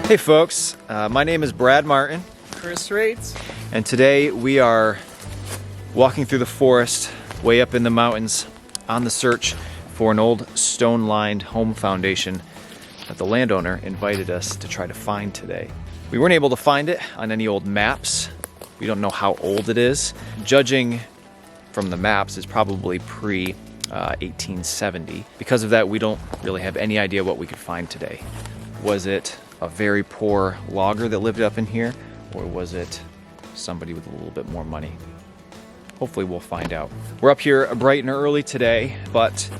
Hey folks, my name is Brad Martin. Chris Rates. And today we are walking through the forest way up in the mountains on the search for an old stone-lined home foundation that the landowner invited us to try to find today. We weren't able to find it on any old maps. We don't know how old it is. Judging from the maps, it's probably pre-1870. Because of that, we don't really have any idea what we could find today. Was it a very poor logger that lived up in here, or was it somebody with a little bit more money? Hopefully we'll find out. We're up here bright and early today, but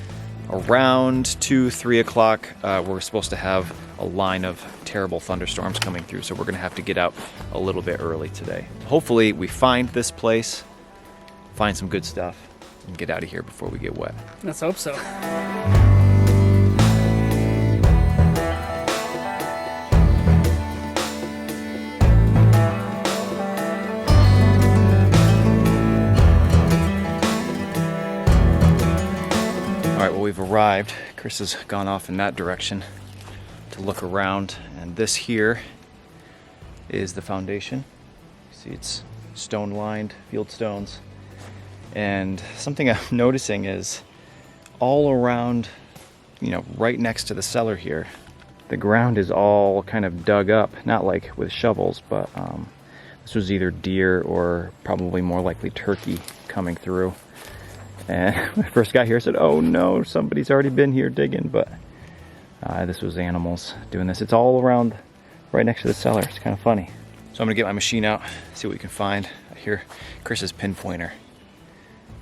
around 2-3 o'clock, we're supposed to have a line of terrible thunderstorms coming through, so we're gonna have to get out a little bit early today. Hopefully we find this place, find some good stuff, and get out of here before we get wet. Let's hope so. All right, well, we've arrived. Chris has gone off in that direction to look around, and this here is the foundation. See, it's stone-lined, field stones. And something I'm noticing is all around, right next to the cellar here, the ground is all kind of dug up, not like with shovels, but this was either deer or probably more likely turkey coming through. And when I first got here, I said, oh no, somebody's already been here digging, but this was animals doing this. It's all around, right next to the cellar. It's kind of funny. So I'm gonna get my machine out, see what we can find. I hear Chris's pinpointer.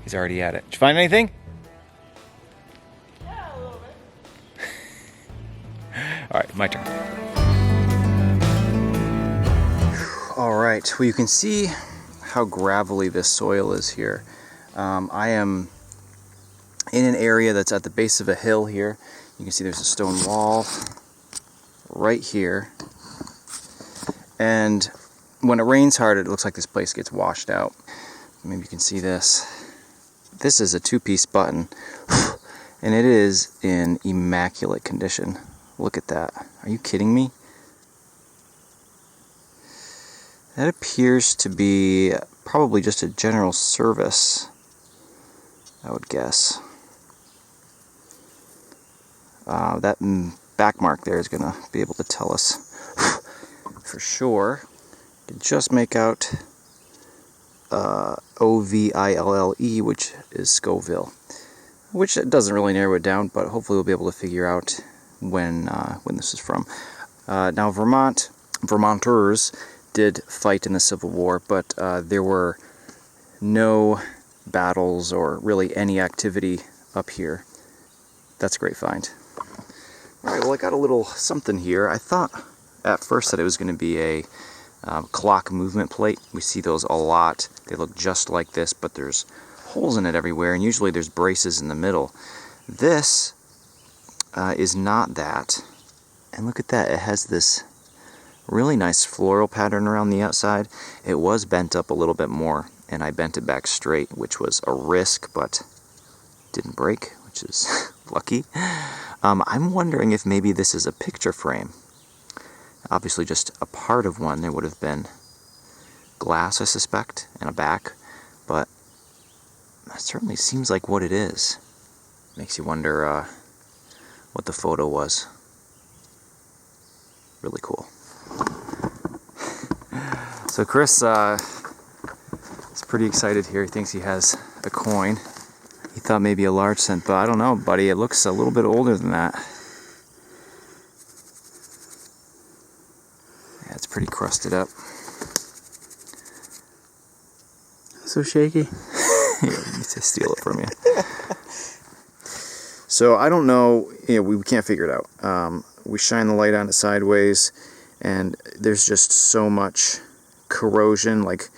He's already at it. Did you find anything? Yeah, a little bit. All right, my turn. All right, well, you can see how gravelly this soil is here. I am in an area that's at the base of a hill here. You can see there's a stone wall right here. And when it rains hard, it looks like this place gets washed out. Maybe you can see this. This is a two-piece button, and it is in immaculate condition. Look at that. Are you kidding me? That appears to be probably just a general service, I would guess. That back mark there is going to be able to tell us for sure. You can just make out O-V-I-L-L-E, which is Scoville, which doesn't really narrow it down, but hopefully we'll be able to figure out when this is from. Now, Vermonters did fight in the Civil War, but there were no battles or really any activity up here. That's a great find. All right, well, I got a little something here. I thought at first that it was going to be a clock movement plate. We see those a lot. They look just like this, but there's holes in it everywhere, and usually there's braces in the middle. This is not that. And look at that. It has this really nice floral pattern around the outside. It was bent up a little bit more, and I bent it back straight, which was a risk, but didn't break, which is lucky. I'm wondering if maybe this is a picture frame. Obviously just a part of one. There would have been glass, I suspect, and a back, but that certainly seems like what it is. Makes you wonder what the photo was. Really cool. So Chris is pretty excited here. He thinks he has a coin. He thought maybe a large cent, but I don't know, buddy. It looks a little bit older than that. Yeah, it's pretty crusted up. So shaky. Yeah, we need to steal it from you. So I don't know, we can't figure it out. We shine the light on it sideways, and there's just so much corrosion, like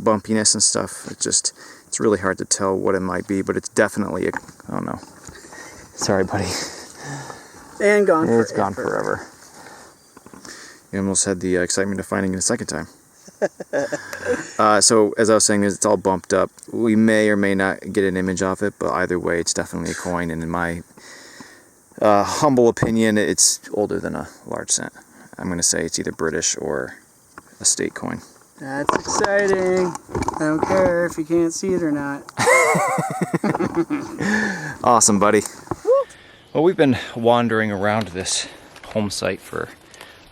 bumpiness and stuff. It's really hard to tell what it might be, but it's definitely oh no. Sorry, buddy. And gone forever. It's gone forever. You almost had the excitement of finding it a second time. So as I was saying, it's all bumped up. We may or may not get an image of it, but either way, it's definitely a coin, and in my humble opinion, it's older than a large cent. I'm going to say it's either British or a state coin. That's exciting. I don't care if you can't see it or not. Awesome, buddy. Well, we've been wandering around this home site for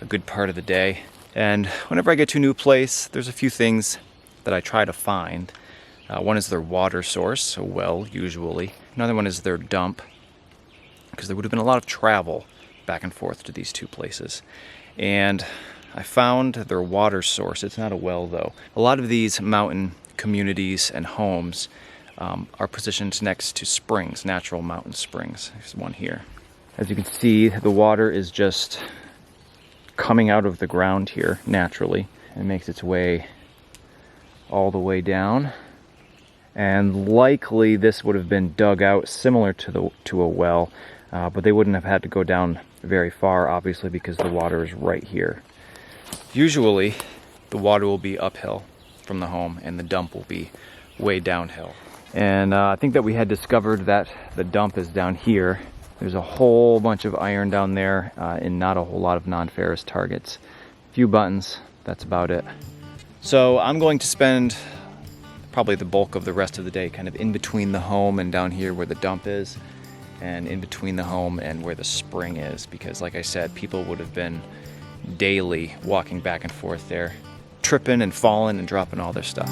a good part of the day. And whenever I get to a new place, there's a few things that I try to find. One is their water source, a well, usually. Another one is their dump, because there would have been a lot of travel back and forth to these two places. And I found their water source. It's not a well, though. A lot of these mountain communities and homes are positioned next to springs, natural mountain springs. There's one here. As you can see, the water is just coming out of the ground here naturally. It makes its way all the way down. And likely this would have been dug out similar to a well, but they wouldn't have had to go down very far, obviously, because the water is right here. Usually, the water will be uphill from the home, and the dump will be way downhill. And I think that we had discovered that the dump is down here. There's a whole bunch of iron down there, and not a whole lot of non-ferrous targets. A few buttons, that's about it. So I'm going to spend probably the bulk of the rest of the day kind of in between the home and down here where the dump is, and in between the home and where the spring is, because like I said, people would have been daily walking back and forth there, tripping and falling and dropping all their stuff.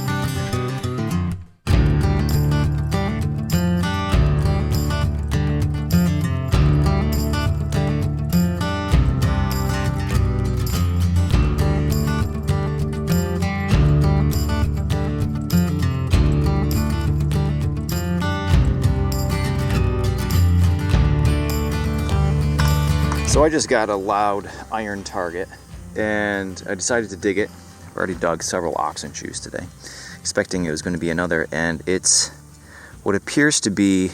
So I just got a loud iron target and I decided to dig it. I've already dug several oxen shoes today, expecting it was going to be another, and it's what appears to be,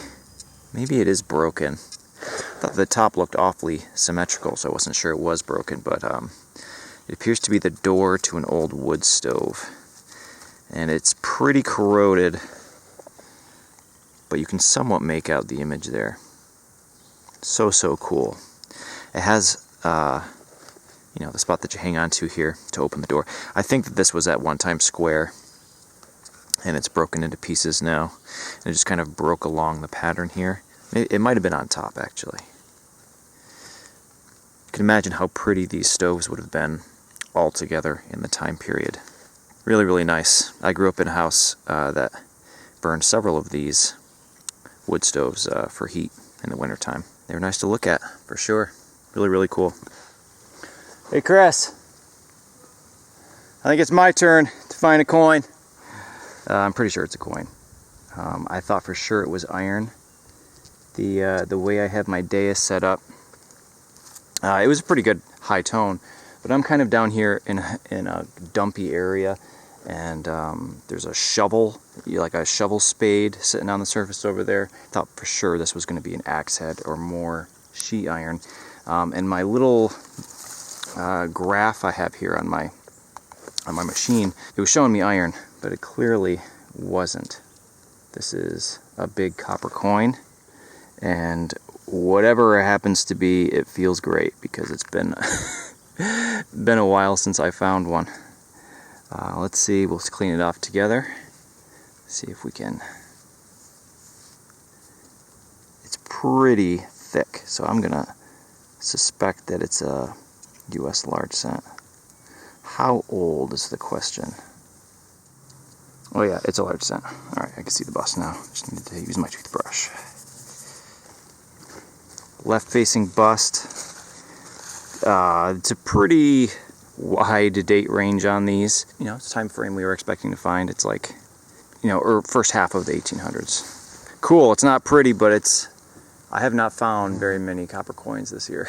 maybe it is broken. I thought the top looked awfully symmetrical, so I wasn't sure it was broken, but it appears to be the door to an old wood stove. And it's pretty corroded, but you can somewhat make out the image there. So cool. It has, the spot that you hang on to here to open the door. I think that this was at one time square, and it's broken into pieces now. And it just kind of broke along the pattern here. It might have been on top, actually. You can imagine how pretty these stoves would have been all together in the time period. Really, really nice. I grew up in a house that burned several of these wood stoves for heat in the wintertime. They were nice to look at, for sure. Really, really cool. Hey, Chris. I think it's my turn to find a coin. I'm pretty sure it's a coin. I thought for sure it was iron. The way I have my dais set up, it was a pretty good high tone, but I'm kind of down here in a dumpy area, and there's a shovel, like a shovel spade sitting on the surface over there. Thought for sure this was going to be an axe head or more sheet iron. And my little graph I have here on my machine, it was showing me iron, but it clearly wasn't. This is a big copper coin, and whatever it happens to be, it feels great because it's been been a while since I found one. Let's see, we'll clean it off together. See if we can. It's pretty thick, so I'm gonna suspect that it's a US large cent. How old is the question? Oh yeah, it's a large cent. Alright, I can see the bust now. Just need to use my toothbrush. Left facing bust. It's a pretty wide date range on these. It's time frame we were expecting to find. It's like, or first half of the 1800s. Cool, it's not pretty, but I have not found very many copper coins this year.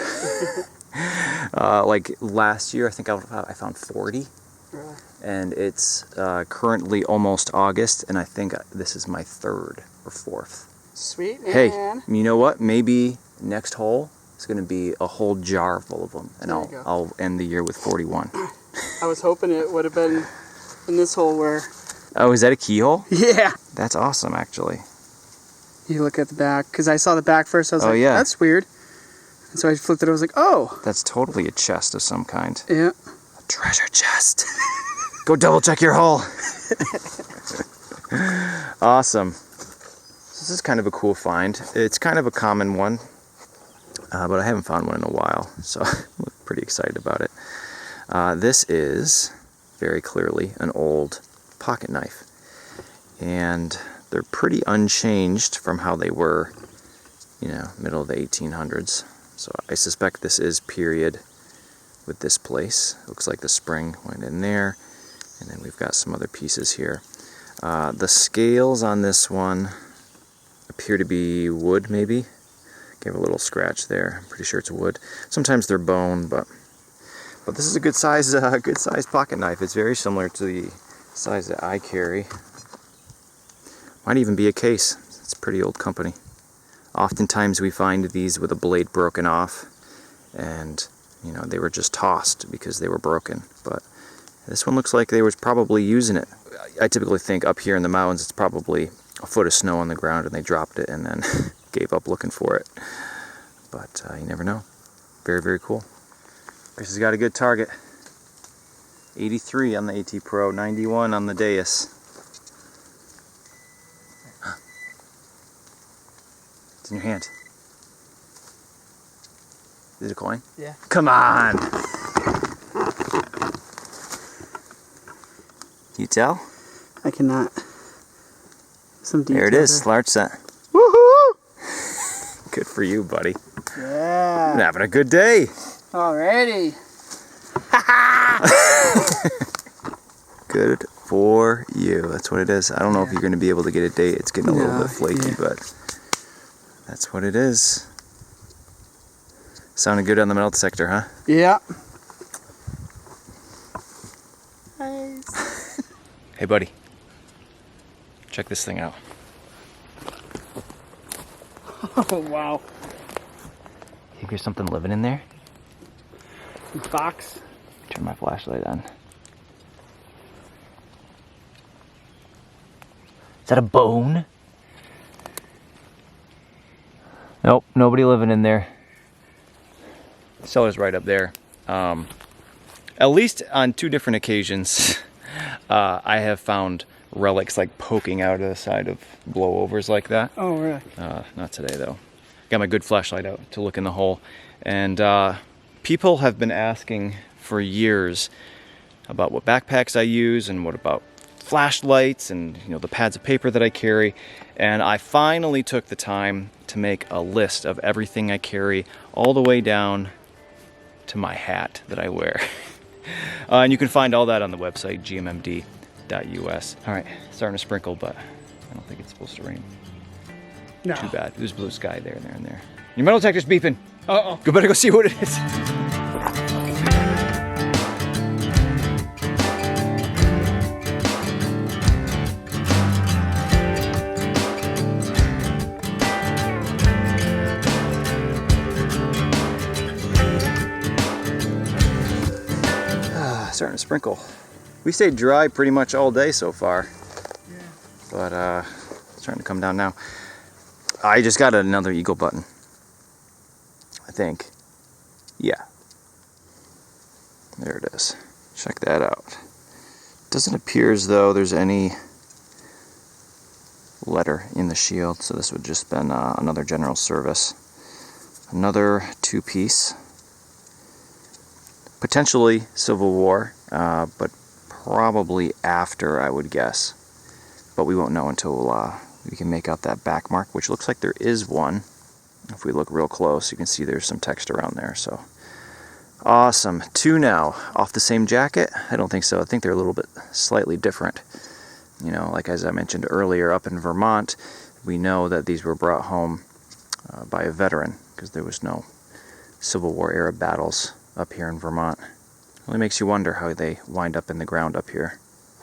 Like last year, I think I found 40. Really? And it's currently almost August, and I think this is my third or fourth. Sweet, man. Hey, you know what? Maybe next hole is going to be a whole jar full of them, and I'll end the year with 41. I was hoping it would have been in this hole where... Oh, is that a keyhole? Yeah. That's awesome, actually. You look at the back, because I saw the back first, I was like, yeah. That's weird. And so I flipped it. I was like, oh. That's totally a chest of some kind. Yeah. A treasure chest. Go double check your hole. Awesome. This is kind of a cool find. It's kind of a common one, but I haven't found one in a while, so I'm pretty excited about it. This is very clearly an old pocket knife, and they're pretty unchanged from how they were, middle of the 1800s. So I suspect this is period with this place. Looks like the spring went in there, and then we've got some other pieces here. The scales on this one appear to be wood, maybe. Gave a little scratch there. I'm pretty sure it's wood. Sometimes they're bone, but this is a good size pocket knife. It's very similar to the size that I carry. Might even be a case. It's pretty old company. Oftentimes we find these with a blade broken off, and they were just tossed because they were broken. But this one looks like they was probably using it. I typically think up here in the mountains it's probably a foot of snow on the ground and they dropped it and then gave up looking for it. But you never know. Very, very cool. Chris has got a good target. 83 on the AT Pro, 91 on the Deus. It's in your hand. Is it a coin? Yeah. Come on! You tell? I cannot. Some detail there it is, large set. Woohoo! Good for you, buddy. Yeah. I'm having a good day. Alrighty. Good for you. That's what it is. I don't know if you're going to be able to get a date. It's getting a little bit flaky, but that's what it is. Sounded good on the melt sector, huh? Yeah. Nice. Hey, buddy. Check this thing out. Oh, wow. Think there's something living in there? Box. Turn my flashlight on. Is that a bone? Nope, nobody living in there. Cellar's right up there. At least on 2 different occasions, I have found relics like poking out of the side of blowovers like that. Oh, really? Not today, though. Got my good flashlight out to look in the hole. And people have been asking for years about what backpacks I use and what about flashlights and the pads of paper that I carry. And I finally took the time to make a list of everything I carry all the way down to my hat that I wear. And you can find all that on the website, gmmd.us. All right, starting to sprinkle, but I don't think it's supposed to rain. No. Too bad. There's blue sky there and there and there. Your metal detector's beeping. Uh-oh. Go better go see what it is. Starting to sprinkle. We stayed dry pretty much all day so far. Yeah. But it's starting to come down now. I just got another eagle button. I think. Yeah. There it is. Check that out. Doesn't appear as though there's any letter in the shield, so this would just been another General Service. Another 2-piece. Potentially Civil War, but probably after, I would guess. But we won't know until we can make out that back mark, which looks like there is one. If we look real close, you can see there's some text around there. So awesome. 2 now. Off the same jacket? I don't think so. I think they're a little bit slightly different. Like as I mentioned earlier, up in Vermont, we know that these were brought home by a veteran because there was no Civil War era battles up here in Vermont. Really makes you wonder how they wind up in the ground up here.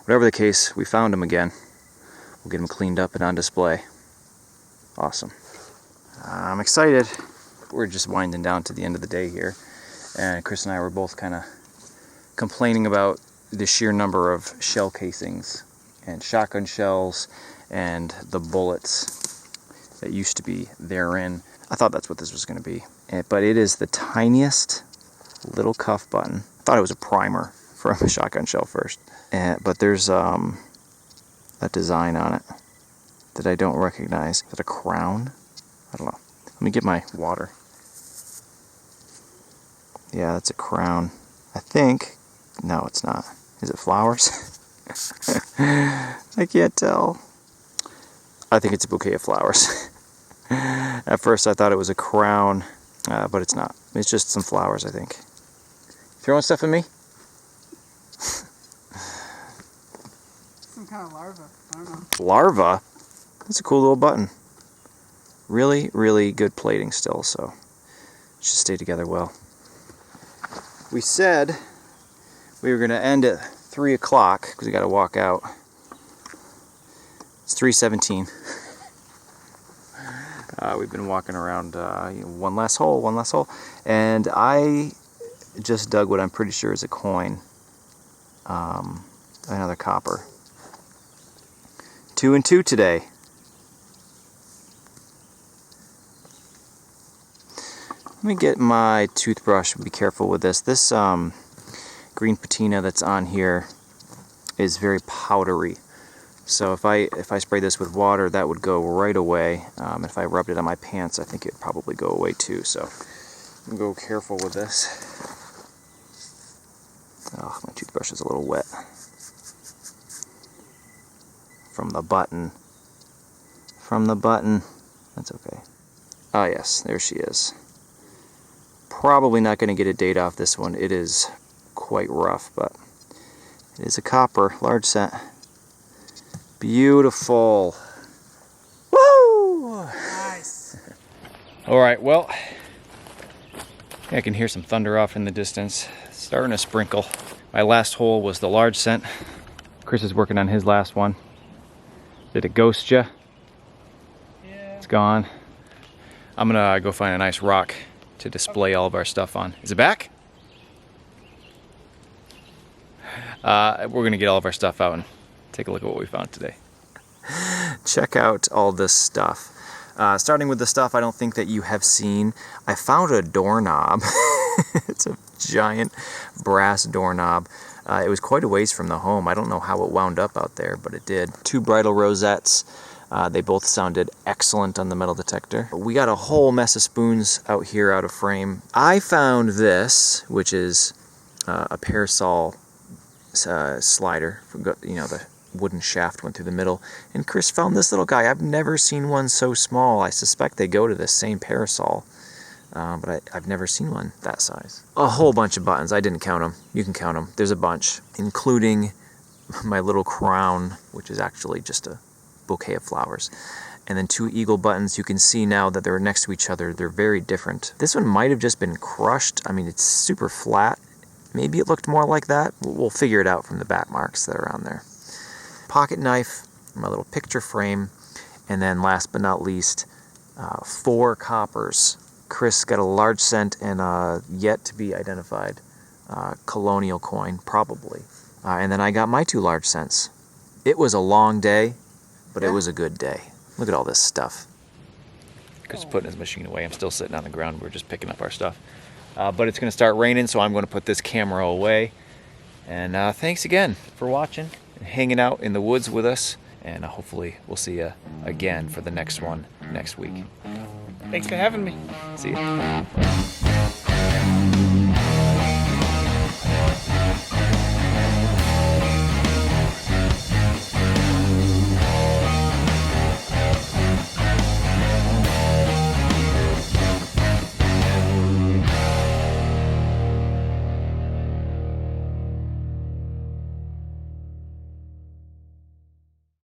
Whatever the case, we found them again. We'll get them cleaned up and on display. Awesome. I'm excited. We're just winding down to the end of the day here, and Chris and I were both kind of complaining about the sheer number of shell casings and shotgun shells and the bullets that used to be therein. I thought that's what this was going to be. But it is the tiniest little cuff button. I thought it was a primer from a shotgun shell first. But there's a design on it that I don't recognize. Is that a crown? I don't know. Let me get my water. Yeah, that's a crown. I think. No, it's not. Is it flowers? I can't tell. I think it's a bouquet of flowers. At first I thought it was a crown, but it's not. It's just some flowers, I think. Throwing stuff at me? Some kind of larva. I don't know. Larva? That's a cool little button. Really, really good plating still, so it should stay together well. We said we were going to end at 3 o'clock because we got to walk out. It's 3:17. We've been walking around one last hole, and I just dug what I'm pretty sure is a coin. Another copper. 2 and 2 today. Let me get my toothbrush and be careful with this. This green patina that's on here is very powdery. So if I spray this with water, that would go right away. If I rubbed it on my pants, I think it'd probably go away too. So I'm gonna go careful with this. Oh, my toothbrush is a little wet from the button. From the button. That's okay. Ah, yes, there she is. Probably not going to get a date off this one. It is quite rough, but it is a copper, large cent. Beautiful. Woo! Nice. All right, well, I can hear some thunder off in the distance. It's starting to sprinkle. My last hole was the large cent. Chris is working on his last one. Did it ghost ya? Yeah. It's gone. I'm gonna go find a nice rock to display all of our stuff on. Is it back? We're gonna get all of our stuff out and take a look at what we found today. Check out all this stuff. Starting with the stuff I don't think that you have seen. I found a doorknob. It's a giant brass doorknob. It was quite a ways from the home. I don't know how it wound up out there, but it did. 2 bridle rosettes. They both sounded excellent on the metal detector. We got a whole mess of spoons out here out of frame. I found this, which is a parasol slider. You know, the wooden shaft went through the middle. And Chris found this little guy. I've never seen one so small. I suspect they go to the same parasol. But I've never seen one that size. A whole bunch of buttons. I didn't count them. You can count them. There's a bunch, including my little crown, which is actually just a bouquet of flowers. And then 2 eagle buttons. You can see now that they're next to each other. They're very different. This one might have just been crushed. I mean, it's super flat. Maybe it looked more like that. We'll figure it out from the back marks that are on there. Pocket knife, my little picture frame, and then last but not least, 4 coppers. Chris got a large cent and a yet to be identified colonial coin, probably. And then I got my 2 large cents. It was a long day, but it was a good day. Look at all this stuff. Chris is putting his machine away. I'm still sitting on the ground. We're just picking up our stuff. But it's going to start raining, so I'm going to put this camera away. And thanks again for watching and hanging out in the woods with us. And hopefully we'll see you again for the next one next week. Thanks for having me. See you.